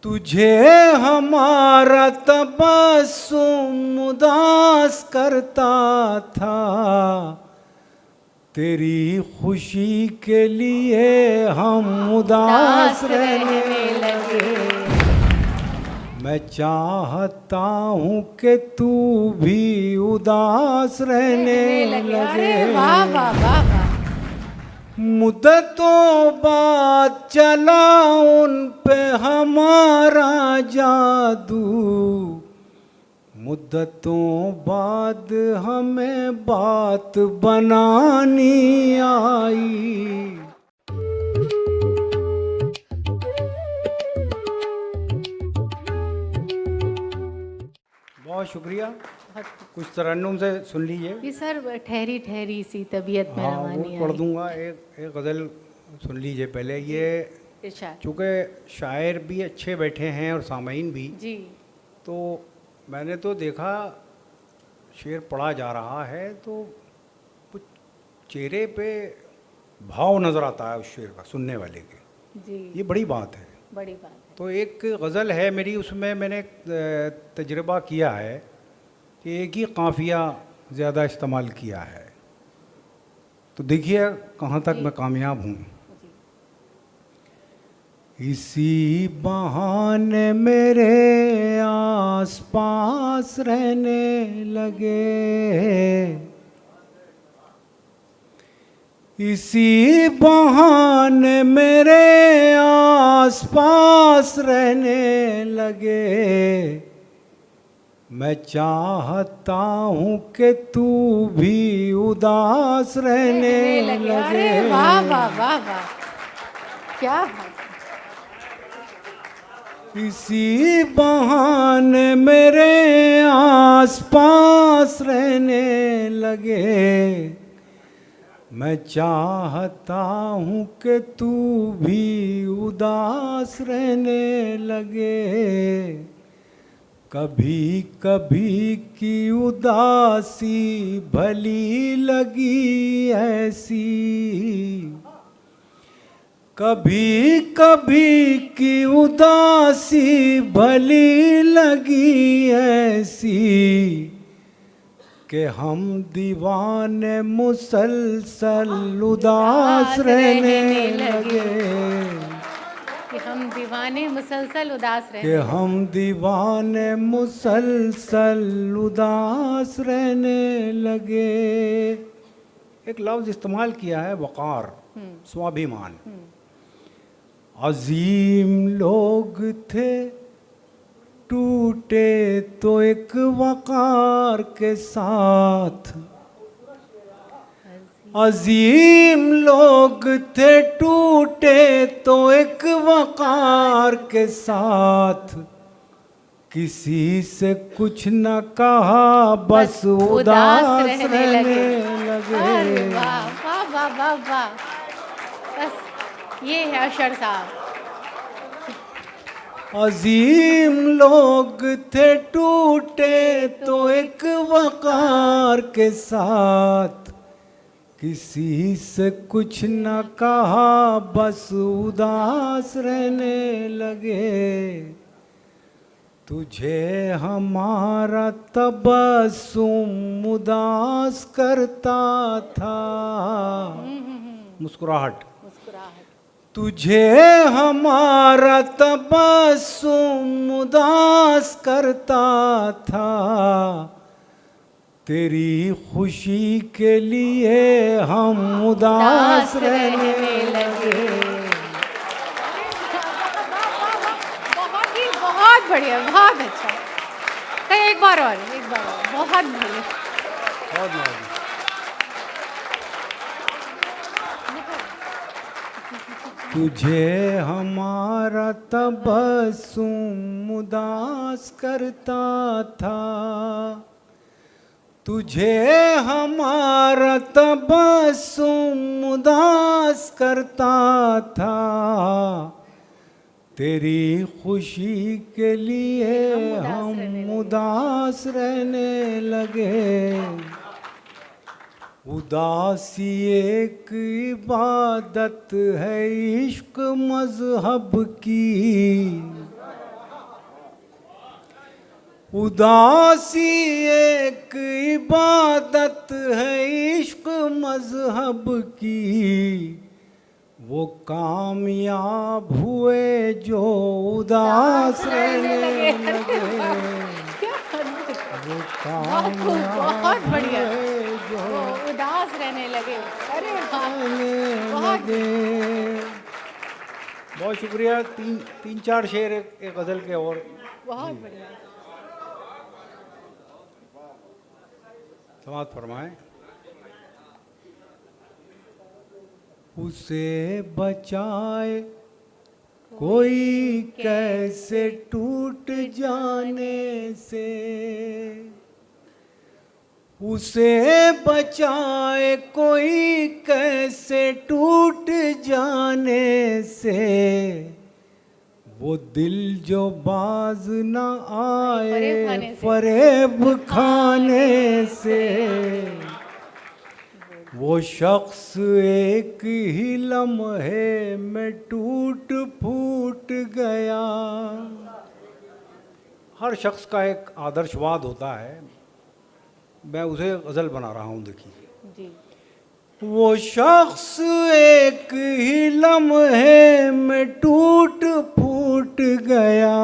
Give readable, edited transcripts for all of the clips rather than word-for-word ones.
तुझे हमारा तबस्सुम उदास करता था, तेरी खुशी के लिए हम उदास रहने लगे। मैं चाहता हूँ कि तू भी उदास रहने लगे। वाह वाह वाह वाह। मुद्दतों बाद चला उन पे हमारा जादू, मुद्दतों बाद हमें बात बनानी आई। बहुत शुक्रिया। कुछ तरन्नुम से सुन लीजिए। जी सर, ठहरी ठहरी सी तबीयत में हाँ, रवानी वो पढ़ आई। दूंगा। एक गज़ल सुन लीजिए पहले। ये इरशाद। चूँकि शायर भी अच्छे बैठे हैं और सामीन भी, जी तो मैंने तो देखा शेर पढ़ा जा रहा है तो कुछ चेहरे पे भाव नज़र आता है उस शेर का, सुनने वाले के। जी, ये बड़ी बात है। बड़ी बात है। तो एक गज़ल है मेरी, उसमें मैंने तजुर्बा किया है कि एक ही काफ़िया ज़्यादा इस्तेमाल किया है। तो देखिए कहाँ तक मैं कामयाब हूँ। इसी बहाने मेरे आस पास रहने लगे, इसी बहाने मेरे आस पास रहने लगे। मैं चाहता हूँ कि तू भी उदास रहने लगे। अरे वाह वाह वाह वाह, क्या बात है। इसी बहाने मेरे आस पास रहने लगे। मैं चाहता हूँ कि तू भी उदास रहने लगे। कभी कभी की उदासी भली लगी ऐसी, कभी कभी की उदासी भली लगी ऐसी, कि हम दीवाने मुसलसल उदास रहने लगे। कि हम दीवाने मुसलसल उदास कि रहे। हम दीवाने मुसलसल उदास रहने लगे। एक लफ्ज़ इस्तेमाल किया है वक़ार, स्वाभिमान। अजीम लोग थे टूटे तो एक वक़ार के साथ, अजीम लोग थे टूटे तो एक वक़ार के साथ। किसी से कुछ न कहा बस उदास रहने लगे। अरे वाह वाह वाह वाह वाह, बस ये है अशर साहब। अजीम लोग थे टूटे तो एक वक़ार के साथ, किसी से कुछ न कहा बस उदास रहने लगे। तुझे हमारा तबस्सुम उदास करता था, मुस्कुराहट। तुझे हमारा तबस्सुम उदास करता था, तेरी खुशी के लिए हम उदास रहने लगे। बहुत बढ़िया, बहुत अच्छा। कहीं एक बार और, बहुत बढ़िया। बहुत बढ़िया। तुझे हमारा तबस्सुम उदास करता था, तुझे हमारा तबस्सुम उदास करता था, तेरी खुशी के लिए हम उदास रहने लगे। उदासी एक इबादत है इश्क मज़हब की, उदासी एक इबादत है इश्क मजहब की, वो कामयाब हुए जो उदास रहने लगे, वो कामयाब बहुत बढ़िया। हुए जो वो उदास रहने लगे। अरे वाह, रहने बहुत लगे। बहुत शुक्रिया। तीन चार शेर एक गज़ल के और बहुत बढ़िया। समाप्त फरमाएं। उसे बचाए कोई कैसे टूट जाने से, उसे बचाए कोई कैसे टूट जाने से, वो दिल जो बाज न आए फरेब खाने से, वो शख्स एक ही लम्हे में टूट फूट गया। हर शख्स का एक आदर्शवाद होता है, मैं उसे गज़ल बना रहा हूँ। देखिए जी। वो शख्स एक ही लम्हे में टूट फूट गया,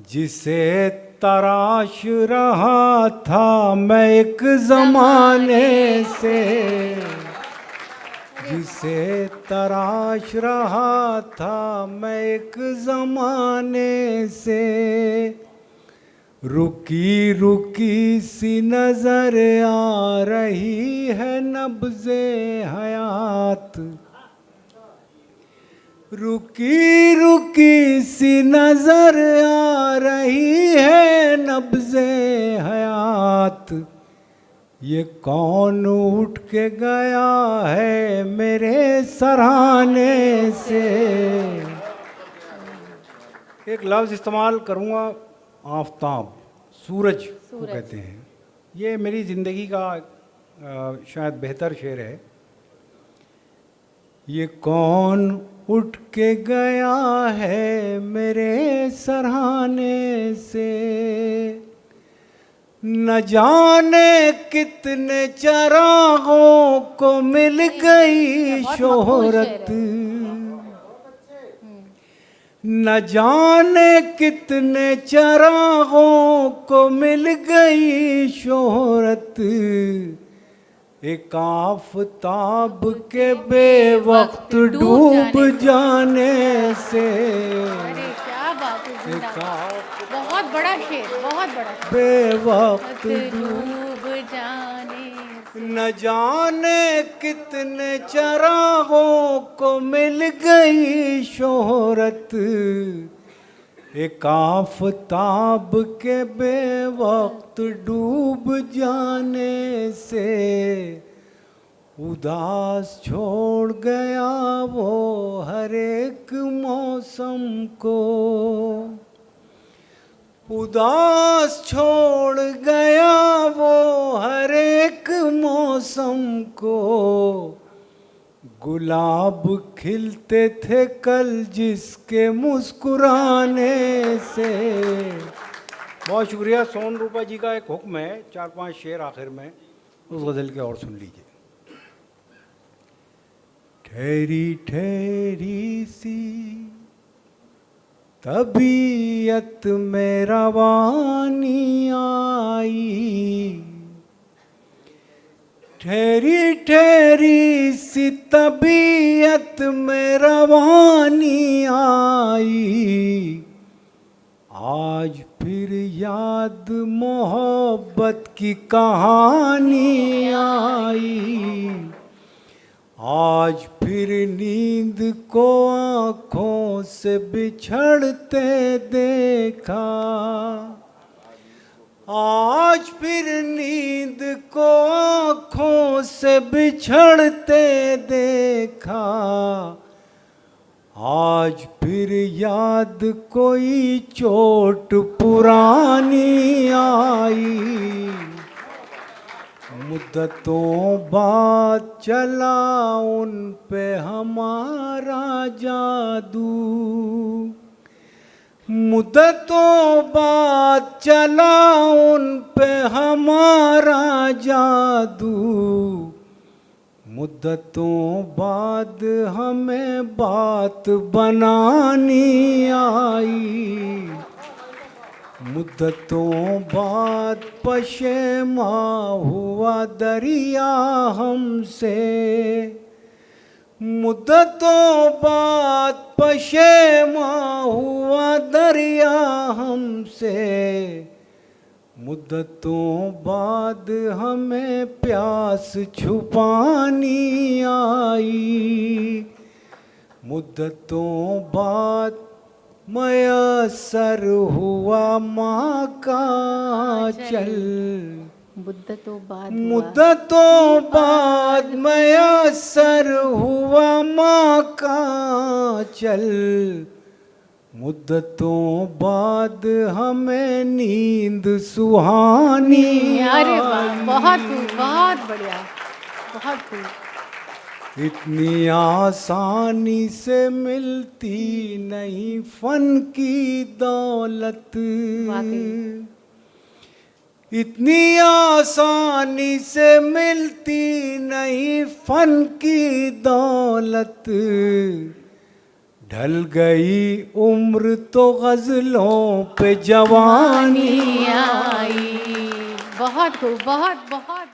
जिसे तराश रहा था मैं एक ज़माने से, जिसे तराश रहा था मैं एक ज़माने से। रुकी रुकी सी नजर आ रही है नब्ज़े हयात, रुकी रुकी सी नजर आ रही है नब्ज़े हयात। ये कौन उठ के गया है मेरे सराहने से। एक लफ्ज़ इस्तेमाल करूँगा, आफताब, सूरज को कहते हैं। ये मेरी ज़िंदगी का शायद बेहतर शेर है। ये कौन उठ के गया है मेरे सराहने से, न जाने कितने चरागों को मिल गई शोहरत, न जाने कितने चरागों को मिल गई शोहरत। एक आफताब के बेवक्त डूब जाने से, अरे क्या बात है, एक बहुत बड़ा शेर, बहुत बड़ा शेर। बेवक्त डूब जाने से, न जाने कितने चरागों को मिल गई शोहरत। एक आफताब के बेवक्त डूब जाने से, उदास छोड़ गया वो हर एक मौसम को, उदास छोड़ गया वो हर एक मौसम को। गुलाब खिलते थे कल जिसके मुस्कुराने से। बहुत शुक्रिया। सोन रूपा जी का एक हुक्म है, 4-5 शेर आखिर में उस गज़ल के और सुन लीजिए। ठहरी ठहरी सी तबीयत में रवानी आई, ठहरी ठहरी सी तबीयत में रवानी आई। आज फिर याद मोहब्बत की कहानी आई, आज फिर नींद को आँखों से बिछड़ते देखा, आज फिर नींद को आँखों से बिछड़ते देखा। आज फिर याद कोई चोट पुरानी आई। मुद्दतों बाद चला उन पे हमारा जादू, मुद्दतों बाद चला उन पे हमारा जादू, मुद्दतों बाद हमें बात बनानी आई, मुद्दतों बाद पशेमा हुआ दरिया हमसे, मुद्दतों बाद पशेमा हुआ दरिया हमसे, मुद्दतों बाद हमें प्यास छुपानी आई, मुद्दतों बाद मयसर हुआ माँ का चल, मुद्दतों बाद हुआ। मुद्दतों बाद मयसर हुआ माँ का चल, मुद्दतों बाद हमें नींद सुहानी अरे वाह, आई। बहुत खूब, बहुत बढ़िया, बहुत खूब। इतनी आसानी से मिलती नहीं फन की दौलत, वाकई। इतनी आसानी से मिलती नहीं फन की दौलत, ढल गई उम्र तो गजलों पे जवानी आई। बहुत खूब, बहुत बहुत।